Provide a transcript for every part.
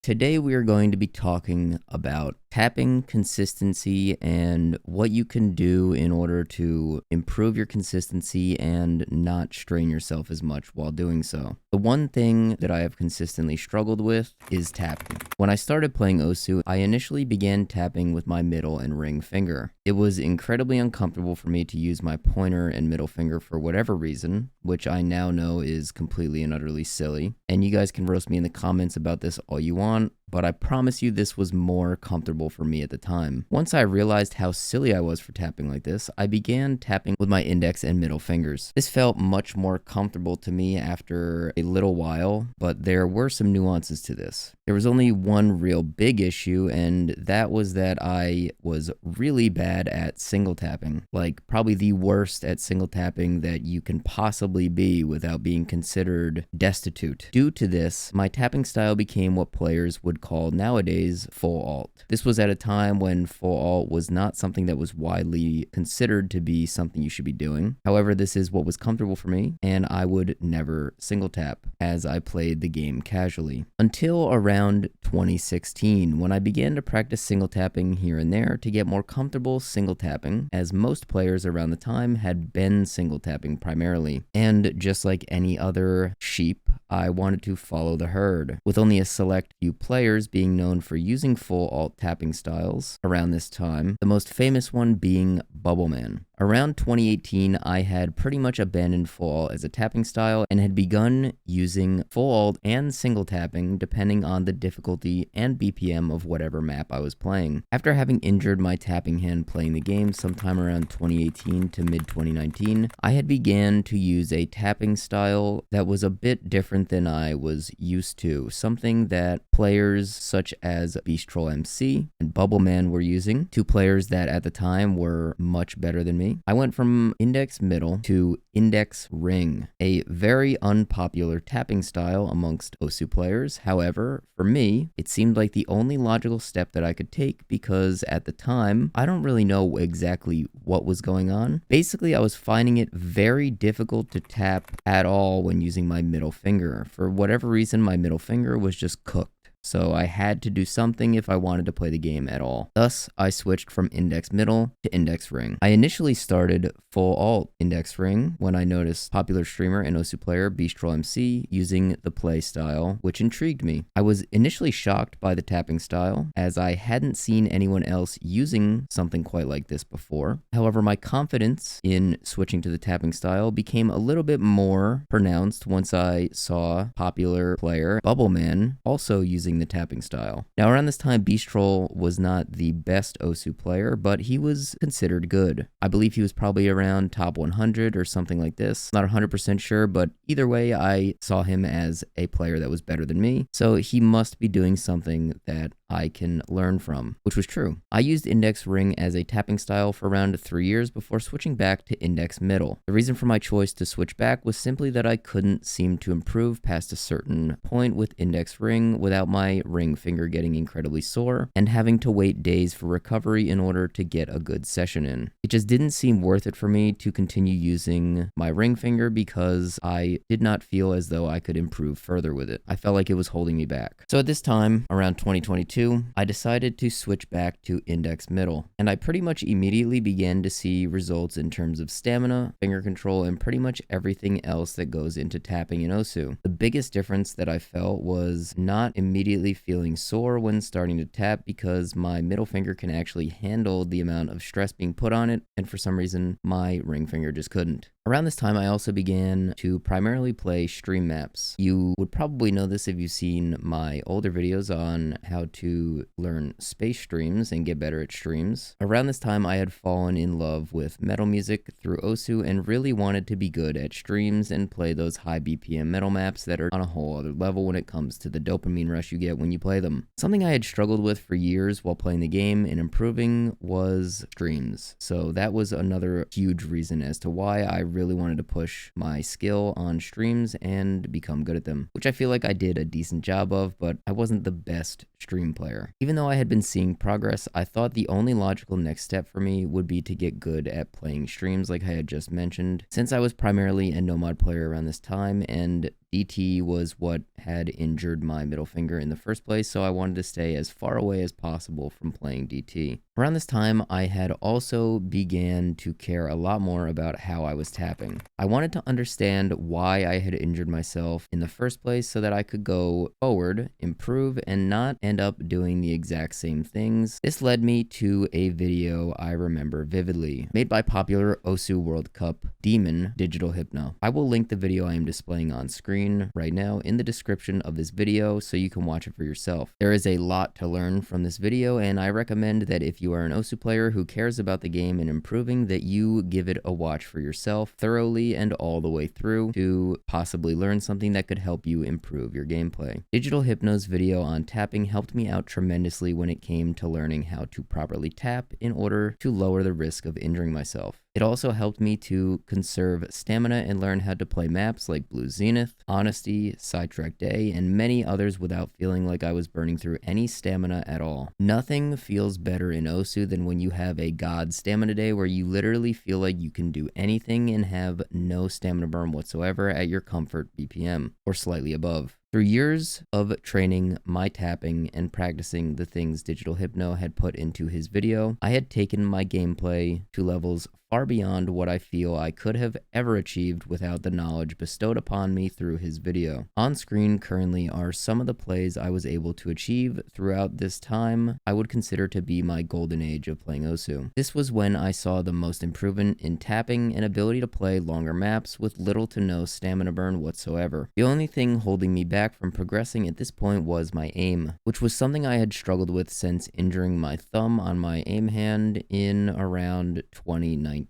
Today, we are going to be talking about tapping consistency and what you can do in order to improve your consistency and not strain yourself as much while doing so. The one thing that I have consistently struggled with is tapping. When I started playing Osu, I initially began tapping with my middle and ring finger. It was incredibly uncomfortable for me to use my pointer and middle finger for whatever reason, which I now know is completely and utterly silly. And you guys can roast me in the comments about this all you want, but I promise you this was more comfortable for me at the time. Once I realized how silly I was for tapping like this, I began tapping with my index and middle fingers. This felt much more comfortable to me after a little while, but there were some nuances to this. There was only one real big issue, and that was that I was really bad at single tapping. Like, probably the worst at single tapping that you can possibly be without being considered destitute. Due to this, my tapping style became what players would call nowadays full alt. This was at a time when full alt was not something that was widely considered to be something you should be doing. However, this is what was comfortable for me, and I would never single tap as I played the game casually. Until around 2016, when I began to practice single tapping here and there to get more comfortable single tapping, as most players around the time had been single tapping primarily. And just like any other sheep, I wanted to follow the herd, with only a select few players being known for using full alt tapping styles around this time, the most famous one being Bubbleman. Around 2018, I had pretty much abandoned full alt as a tapping style and had begun using full alt and single tapping depending on the difficulty and BPM of whatever map I was playing. After having injured my tapping hand playing the game sometime around 2018 to mid-2019, I had began to use a tapping style that was a bit different than I was used to, something that players such as Beast Troll MC and Bubbleman were using, two players that at the time were much better than me. I went from index middle to index ring, a very unpopular tapping style amongst Osu players. However, for me, it seemed like the only logical step that I could take because at the time, I don't really know exactly what was going on. Basically, I was finding it very difficult to tap at all when using my middle finger. For whatever reason, my middle finger was just cooked. So I had to do something if I wanted to play the game at all. Thus, I switched from index middle to index ring. I initially started full alt index ring when I noticed popular streamer and Osu player Beast Troll MC using the play style, which intrigued me. I was initially shocked by the tapping style, as I hadn't seen anyone else using something quite like this before. However, my confidence in switching to the tapping style became a little bit more pronounced once I saw popular player Bubbleman also using the tapping style. Now, around this time, Beast Troll was not the best Osu player, but he was considered good. I believe he was probably around top 100 or something like this. Not 100% sure, but either way, I saw him as a player that was better than me, so he must be doing something that I can learn from, which was true. I used index ring as a tapping style for around 3 years before switching back to index middle. The reason for my choice to switch back was simply that I couldn't seem to improve past a certain point with index ring without my ring finger getting incredibly sore and having to wait days for recovery in order to get a good session in. It just didn't seem worth it for me to continue using my ring finger because I did not feel as though I could improve further with it. I felt like it was holding me back. So at this time, around 2022, I decided to switch back to index middle, and I pretty much immediately began to see results in terms of stamina, finger control, and pretty much everything else that goes into tapping in Osu. The biggest difference that I felt was not immediately feeling sore when starting to tap because my middle finger can actually handle the amount of stress being put on it, and for some reason, my ring finger just couldn't. Around this time, I also began to primarily play stream maps. You would probably know this if you've seen my older videos on how to learn space streams and get better at streams. Around this time, I had fallen in love with metal music through Osu and really wanted to be good at streams and play those high BPM metal maps that are on a whole other level when it comes to the dopamine rush you get when you play them. Something I had struggled with for years while playing the game and improving was streams. So that was another huge reason as to why I really wanted to push my skill on streams and become good at them, which I feel like I did a decent job of, but I wasn't the best stream player. Even though I had been seeing progress, I thought the only logical next step for me would be to get good at playing streams like I had just mentioned. Since I was primarily a Nomad player around this time and DT was what had injured my middle finger in the first place, so I wanted to stay as far away as possible from playing DT. Around this time, I had also began to care a lot more about how I was tapping. I wanted to understand why I had injured myself in the first place so that I could go forward, improve, and not end up doing the exact same things. This led me to a video I remember vividly, made by popular Osu World Cup demon Digital Hypno. I will link the video I am displaying on screen right now in the description of this video so you can watch it for yourself. There is a lot to learn from this video, and I recommend that if you are an Osu player who cares about the game and improving, that you give it a watch for yourself thoroughly and all the way through to possibly learn something that could help you improve your gameplay. Digital Hypno's video on tapping helped me out tremendously when it came to learning how to properly tap in order to lower the risk of injuring myself. It also helped me to conserve stamina and learn how to play maps like Blue Zenith, Honesty, Sidetrack Day, and many others without feeling like I was burning through any stamina at all. Nothing feels better in Osu than when you have a god stamina day where you literally feel like you can do anything and have no stamina burn whatsoever at your comfort BPM, or slightly above. Through years of training my tapping and practicing the things Digital Hypno had put into his video, I had taken my gameplay to levels far beyond what I feel I could have ever achieved without the knowledge bestowed upon me through his video. On screen currently are some of the plays I was able to achieve throughout this time I would consider to be my golden age of playing Osu. This was when I saw the most improvement in tapping and ability to play longer maps with little to no stamina burn whatsoever. The only thing holding me back from progressing at this point was my aim, which was something I had struggled with since injuring my thumb on my aim hand in around 2019.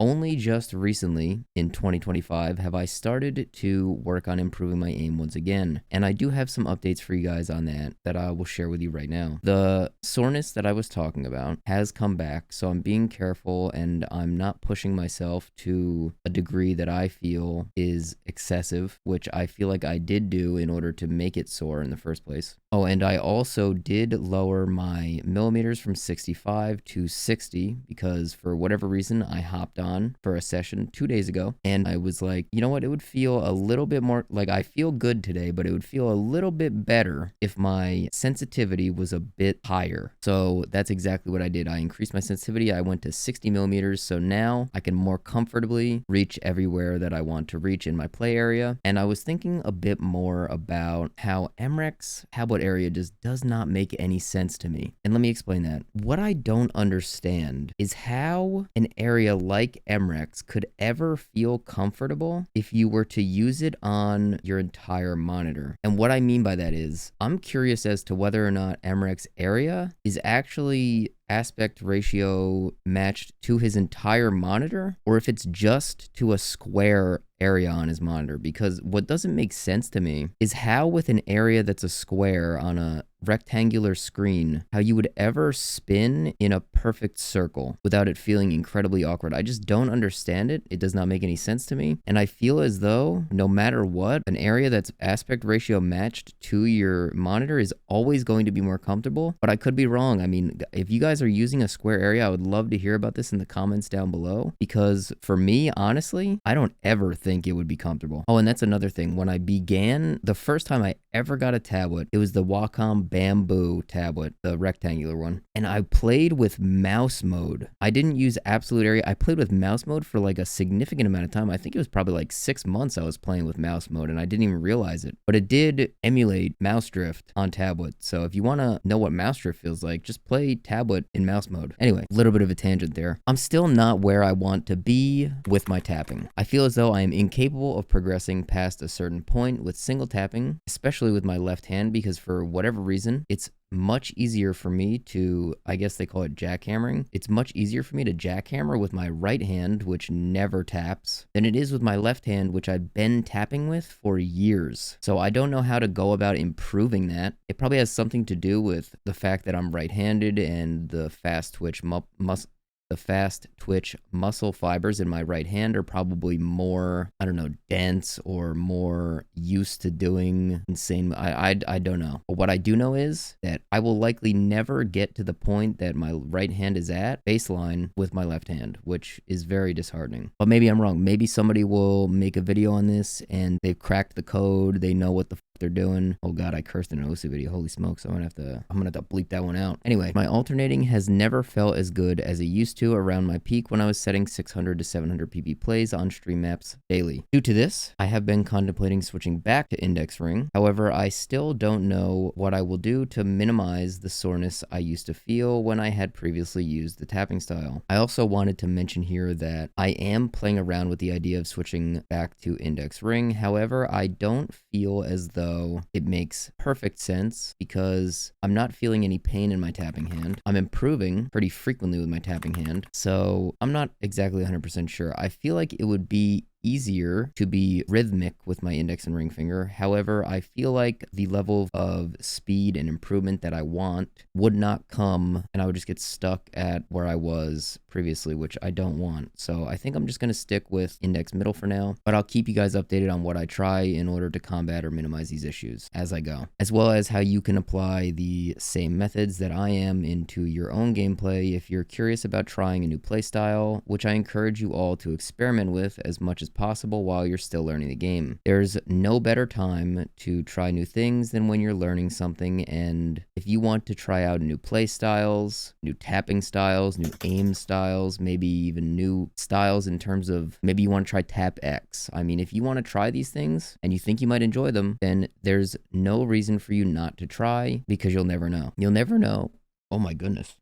Only just recently, in 2025, have I started to work on improving my aim once again, and I do have some updates for you guys on that I will share with you right now. The soreness that I was talking about has come back, so I'm being careful and I'm not pushing myself to a degree that I feel is excessive, which I feel like I did do in order to make it sore in the first place. Oh, and I also did lower my millimeters from 65 to 60 because for whatever reason I hopped on for a session 2 days ago and I was like, you know what, it would feel a little bit more like I feel good today, but it would feel a little bit better if my sensitivity was a bit higher. So that's exactly what I did. I increased my sensitivity. I went to 60 millimeters. So now I can more comfortably reach everywhere that I want to reach in my play area. And I was thinking a bit more about how MREX tablet area just does not make any sense to me. And let me explain that. What I don't understand is how an area like MREX could ever feel comfortable if you were to use it on your entire monitor. And what I mean by that is, I'm curious as to whether or not MREX area is actually aspect ratio matched to his entire monitor, or if it's just to a square area on his monitor, because what doesn't make sense to me is how with an area that's a square on a rectangular screen, how you would ever spin in a perfect circle without it feeling incredibly awkward. I just don't understand it. It does not make any sense to me. And I feel as though no matter what, an area that's aspect ratio matched to your monitor is always going to be more comfortable, but I could be wrong. I mean, if you guys are using a square area, I would love to hear about this in the comments down below, because for me, honestly, I don't ever think it would be comfortable. Oh, and that's another thing. When I began, the first time I ever got a tablet, it was the Wacom Bamboo tablet, the rectangular one. And I played with mouse mode. I didn't use absolute area. I played with mouse mode for like a significant amount of time. I think it was probably like 6 months I was playing with mouse mode and I didn't even realize it. But it did emulate mouse drift on tablet. So if you want to know what mouse drift feels like, just play tablet in mouse mode. Anyway, a little bit of a tangent there. I'm still not where I want to be with my tapping. I feel as though I am incapable of progressing past a certain point with single tapping, especially with my left hand, because for whatever reason, it's much easier for me to, I guess they call it jackhammering. It's much easier for me to jackhammer with my right hand, which never taps, than it is with my left hand, which I've been tapping with for years. So I don't know how to go about improving that. It probably has something to do with the fact that I'm right-handed and the fast twitch muscle. the fast twitch muscle fibers in my right hand are probably more, I don't know, dense or more used to doing insane. I don't know. But what I do know is that I will likely never get to the point that my right hand is at baseline with my left hand, which is very disheartening. But maybe I'm wrong. Maybe somebody will make a video on this and they've cracked the code. They know what the they're doing. Oh god, I cursed in an Osu video. Holy smokes, I'm gonna have to bleep that one out. Anyway, my alternating has never felt as good as it used to around my peak when I was setting 600 to 700 PP plays on stream maps daily. Due to this, I have been contemplating switching back to index ring. However, I still don't know what I will do to minimize the soreness I used to feel when I had previously used the tapping style. I also wanted to mention here that I am playing around with the idea of switching back to index ring. However, I don't feel as though it makes perfect sense because I'm not feeling any pain in my tapping hand. I'm improving pretty frequently with my tapping hand, so I'm not exactly 100% sure. I feel like it would be easier to be rhythmic with my index and ring finger. However, I feel like the level of speed and improvement that I want would not come, and I would just get stuck at where I was previously, which I don't want. So I think I'm just going to stick with index middle for now, but I'll keep you guys updated on what I try in order to combat or minimize these issues as I go, as well as how you can apply the same methods that I am into your own gameplay if you're curious about trying a new playstyle, which I encourage you all to experiment with as much as possible while you're still learning the game. There's no better time to try new things than when you're learning something, and if you want to try out new play styles, new tapping styles, new aim styles, maybe even new styles in terms of maybe you want to try tap X. I mean, if you want to try these things and you think you might enjoy them, then there's no reason for you not to try, because you'll never know. You'll never know. Oh my goodness.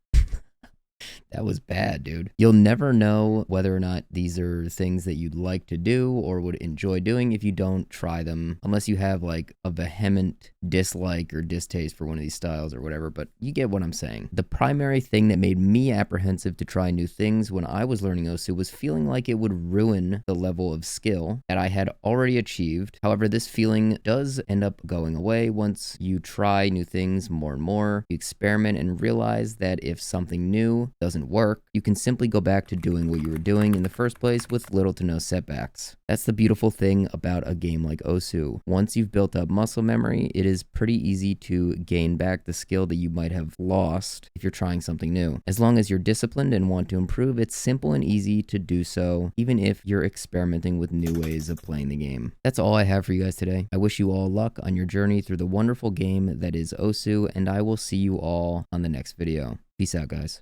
That was bad, dude. You'll never know whether or not these are things that you'd like to do or would enjoy doing if you don't try them, unless you have like a vehement dislike or distaste for one of these styles or whatever, but you get what I'm saying. The primary thing that made me apprehensive to try new things when I was learning Osu was feeling like it would ruin the level of skill that I had already achieved. However, this feeling does end up going away once you try new things more and more. You experiment and realize that if something new doesn't work, you can simply go back to doing what you were doing in the first place with little to no setbacks. That's the beautiful thing about a game like Osu. Once you've built up muscle memory, it is pretty easy to gain back the skill that you might have lost if you're trying something new. As long as you're disciplined and want to improve, it's simple and easy to do so, even if you're experimenting with new ways of playing the game. That's all I have for you guys today. I wish you all luck on your journey through the wonderful game that is Osu, and I will see you all on the next video. Peace out, guys.